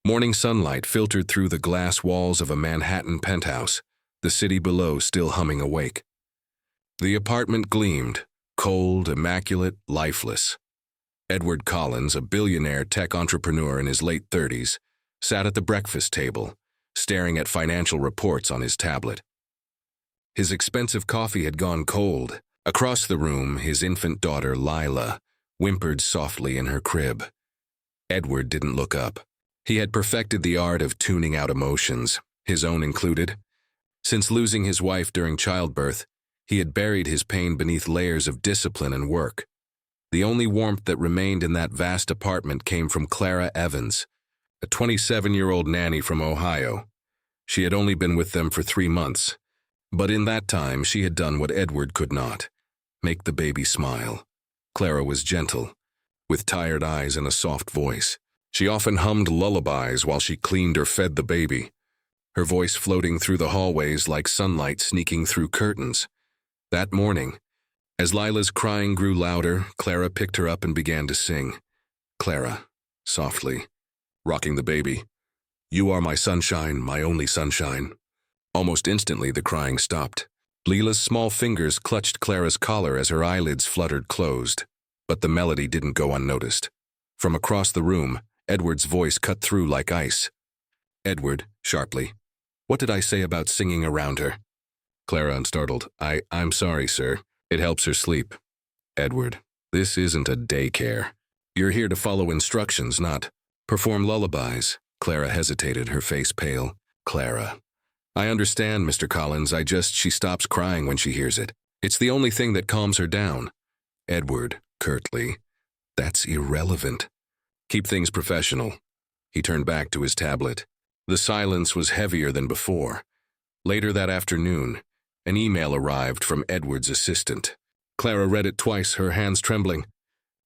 Morning sunlight filtered through the glass walls of a Manhattan penthouse, the city below still humming awake. The apartment gleamed, cold, immaculate, lifeless. Edward Collins, a billionaire tech entrepreneur in his late 30s, sat at the breakfast table, staring at financial reports on his tablet. His expensive coffee had gone cold. Across the room, his infant daughter, Lila, whimpered softly in her crib. Edward didn't look up. He had perfected the art of tuning out emotions, his own included. Since losing his wife during childbirth, he had buried his pain beneath layers of discipline and work. The only warmth that remained in that vast apartment came from Clara Evans, a 27-year-old nanny from Ohio. She had only been with them for 3 months, but in that time she had done what Edward could not: make the baby smile. Clara was gentle, with tired eyes and a soft voice. She often hummed lullabies while she cleaned or fed the baby, her voice floating through the hallways like sunlight sneaking through curtains. That morning, as Lila's crying grew louder, Clara picked her up and began to sing. Clara, softly, rocking the baby. "You are my sunshine, my only sunshine." Almost instantly, the crying stopped. Lila's small fingers clutched Clara's collar as her eyelids fluttered closed, but the melody didn't go unnoticed. From across the room, Edward's voice cut through like ice. "Edward," sharply, "what did I say about singing around her?" Clara, unstartled, I'm sorry, sir. It helps her sleep." "Edward, this isn't a daycare. You're here to follow instructions, not perform lullabies." Clara hesitated, her face pale. "Clara, I understand, Mr. Collins, she stops crying when she hears it. It's the only thing that calms her down." Edward, curtly, "That's irrelevant. Keep things professional." He turned back to his tablet. The silence was heavier than before. Later that afternoon, an email arrived from Edward's assistant. Clara read it twice, her hands trembling.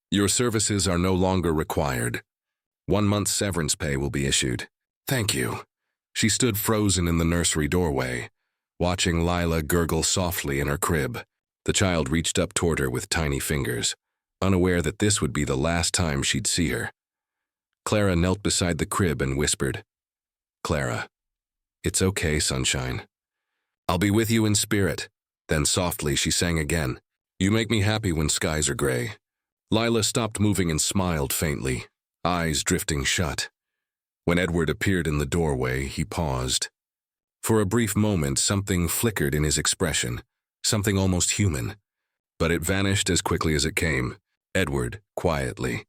"Your services are no longer required. 1 month's severance pay will be issued." "Thank you." She stood frozen in the nursery doorway, watching Lila gurgle softly in her crib. The child reached up toward her with tiny fingers, unaware that this would be the last time she'd see her. Clara knelt beside the crib and whispered, "Clara, it's okay, sunshine. I'll be with you in spirit." Then softly she sang again, "You make me happy when skies are gray." Lila stopped moving and smiled faintly, eyes drifting shut. When Edward appeared in the doorway, he paused. For a brief moment, something flickered in his expression, something almost human. But it vanished as quickly as it came. Edward, quietly.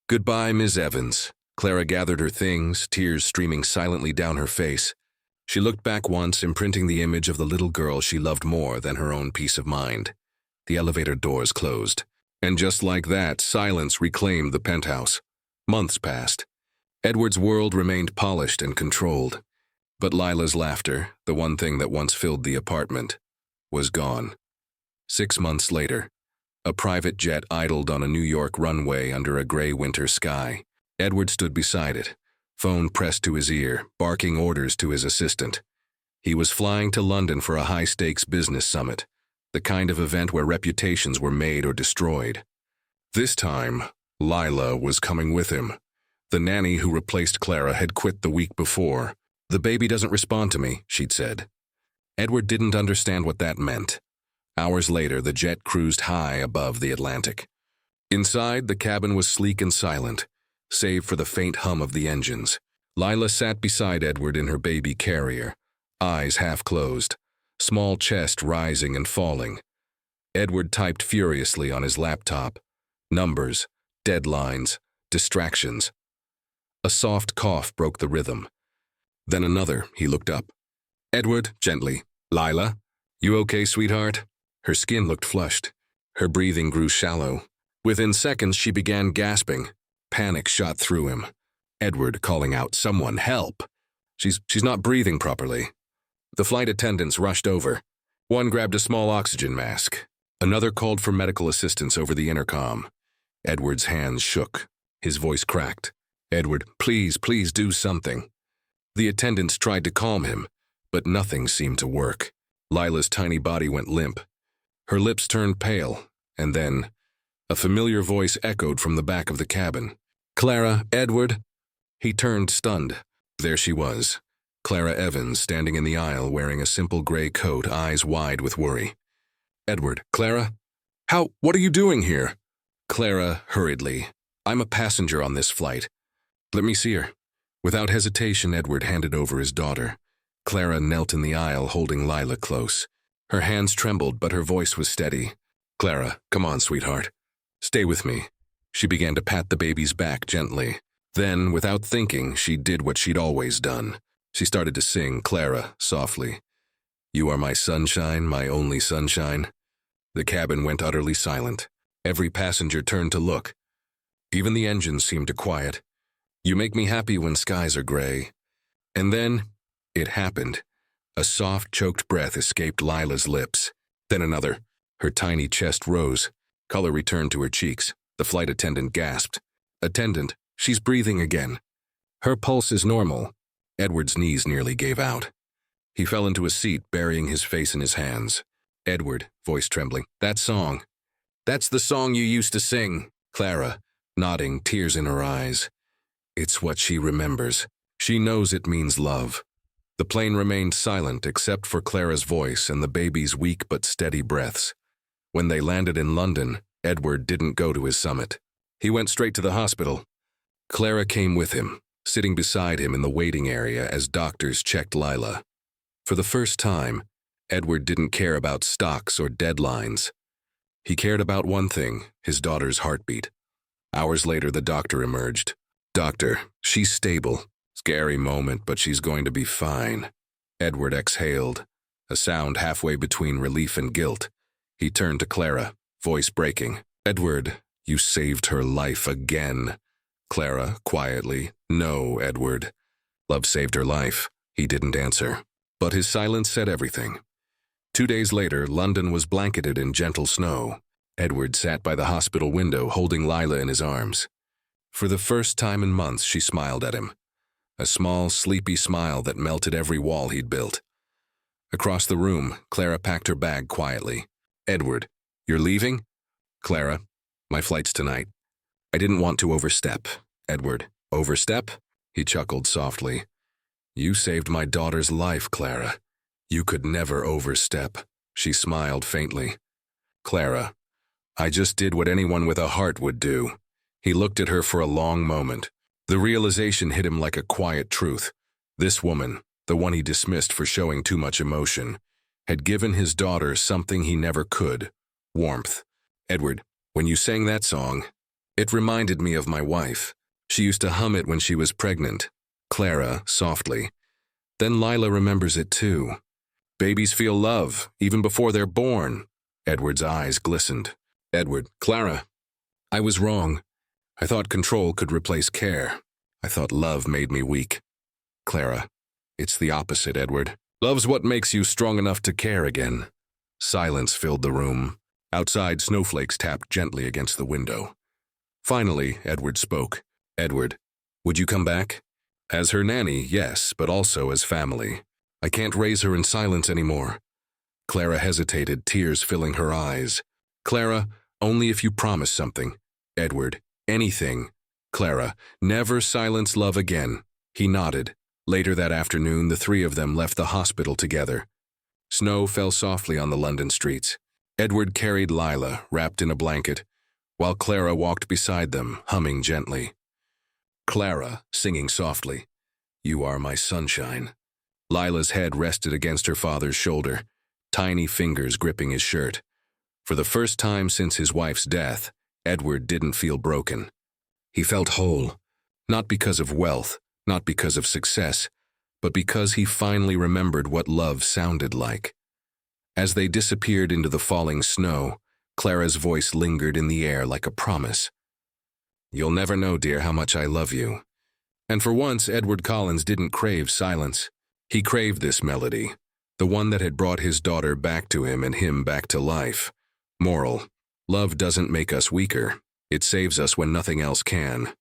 "Goodbye, Ms. Evans." Clara gathered her things, tears streaming silently down her face. She looked back once, imprinting the image of the little girl she loved more than her own peace of mind. The elevator doors closed. And just like that, silence reclaimed the penthouse. Months passed. Edward's world remained polished and controlled. But Lila's laughter, the one thing that once filled the apartment, was gone. 6 months later, a private jet idled on a New York runway under a gray winter sky. Edward stood beside it, phone pressed to his ear, barking orders to his assistant. He was flying to London for a high-stakes business summit, the kind of event where reputations were made or destroyed. This time, Lila was coming with him. The nanny who replaced Clara had quit the week before. "The baby doesn't respond to me," she'd said. Edward didn't understand what that meant. Hours later, the jet cruised high above the Atlantic. Inside, the cabin was sleek and silent, save for the faint hum of the engines. Lila sat beside Edward in her baby carrier, eyes half closed, small chest rising and falling. Edward typed furiously on his laptop. Numbers, deadlines, distractions. A soft cough broke the rhythm. Then another. He looked up. "Edward," gently. "Lila, you okay, sweetheart?" Her skin looked flushed. Her breathing grew shallow. Within seconds, she began gasping. Panic shot through him. Edward calling out, "Someone help! She's not breathing properly." The flight attendants rushed over. One grabbed a small oxygen mask. Another called for medical assistance over the intercom. Edward's hands shook. His voice cracked. "Edward, please do something." The attendants tried to calm him, but nothing seemed to work. Lila's tiny body went limp. Her lips turned pale, and then a familiar voice echoed from the back of the cabin. "Clara, Edward." He turned, stunned. There she was, Clara Evans, standing in the aisle wearing a simple gray coat, eyes wide with worry. Edward, Clara? What are you doing here? Clara, hurriedly. I'm a passenger on this flight. Let me see her. Without hesitation, Edward handed over his daughter. Clara knelt in the aisle, holding Lila close. Her hands trembled, but her voice was steady. Clara, come on, sweetheart. Stay with me. She began to pat the baby's back gently. Then, without thinking, she did what she'd always done. She started to sing, Clara, softly. You are my sunshine, my only sunshine. The cabin went utterly silent. Every passenger turned to look. Even the engines seemed to quiet. You make me happy when skies are gray. And then, it happened. A soft, choked breath escaped Lila's lips. Then another. Her tiny chest rose. Color returned to her cheeks. The flight attendant gasped. Attendant, she's breathing again. Her pulse is normal. Edward's knees nearly gave out. He fell into a seat, burying his face in his hands. Edward, voice trembling. That song. That's the song you used to sing. Clara, nodding, tears in her eyes. It's what she remembers. She knows it means love. The plane remained silent except for Clara's voice and the baby's weak but steady breaths. When they landed in London, Edward didn't go to his summit. He went straight to the hospital. Clara came with him, sitting beside him in the waiting area as doctors checked Lila. For the first time, Edward didn't care about stocks or deadlines. He cared about one thing, his daughter's heartbeat. Hours later, the doctor emerged. Doctor, she's stable. Scary moment, but she's going to be fine. Edward exhaled, a sound halfway between relief and guilt. He turned to Clara, voice breaking. Edward, you saved her life again. Clara, quietly, no, Edward. Love saved her life. He didn't answer. But his silence said everything. 2 days later, London was blanketed in gentle snow. Edward sat by the hospital window, holding Lila in his arms. For the first time in months, she smiled at him. A small, sleepy smile that melted every wall he'd built. Across the room, Clara packed her bag quietly. Edward, you're leaving? Clara, my flight's tonight. I didn't want to overstep. Edward, overstep? He chuckled softly. You saved my daughter's life, Clara. You could never overstep. She smiled faintly. Clara, I just did what anyone with a heart would do. He looked at her for a long moment. The realization hit him like a quiet truth. This woman, the one he dismissed for showing too much emotion, had given his daughter something he never could, warmth. Edward, when you sang that song, it reminded me of my wife. She used to hum it when she was pregnant. Clara, softly. Then Lila remembers it too. Babies feel love, even before they're born. Edward's eyes glistened. Edward, Clara, I was wrong. I thought control could replace care. I thought love made me weak. Clara, it's the opposite, Edward. Love's what makes you strong enough to care again. Silence filled the room. Outside, snowflakes tapped gently against the window. Finally, Edward spoke. Edward, would you come back? As her nanny, yes, but also as family. I can't raise her in silence anymore. Clara hesitated, tears filling her eyes. Clara, only if you promise something. Edward, anything. Clara, never silence love again. He nodded. Later that afternoon, the three of them left the hospital together. Snow fell softly on the London streets. Edward carried Lila, wrapped in a blanket, while Clara walked beside them, humming gently. Clara, singing softly, You are my sunshine. Lila's head rested against her father's shoulder, tiny fingers gripping his shirt. For the first time since his wife's death, Edward didn't feel broken. He felt whole, not because of wealth, not because of success, but because he finally remembered what love sounded like. As they disappeared into the falling snow, Clara's voice lingered in the air like a promise. You'll never know, dear, how much I love you. And for once, Edward Collins didn't crave silence. He craved this melody, the one that had brought his daughter back to him and him back to life. Moral: love doesn't make us weaker. It saves us when nothing else can.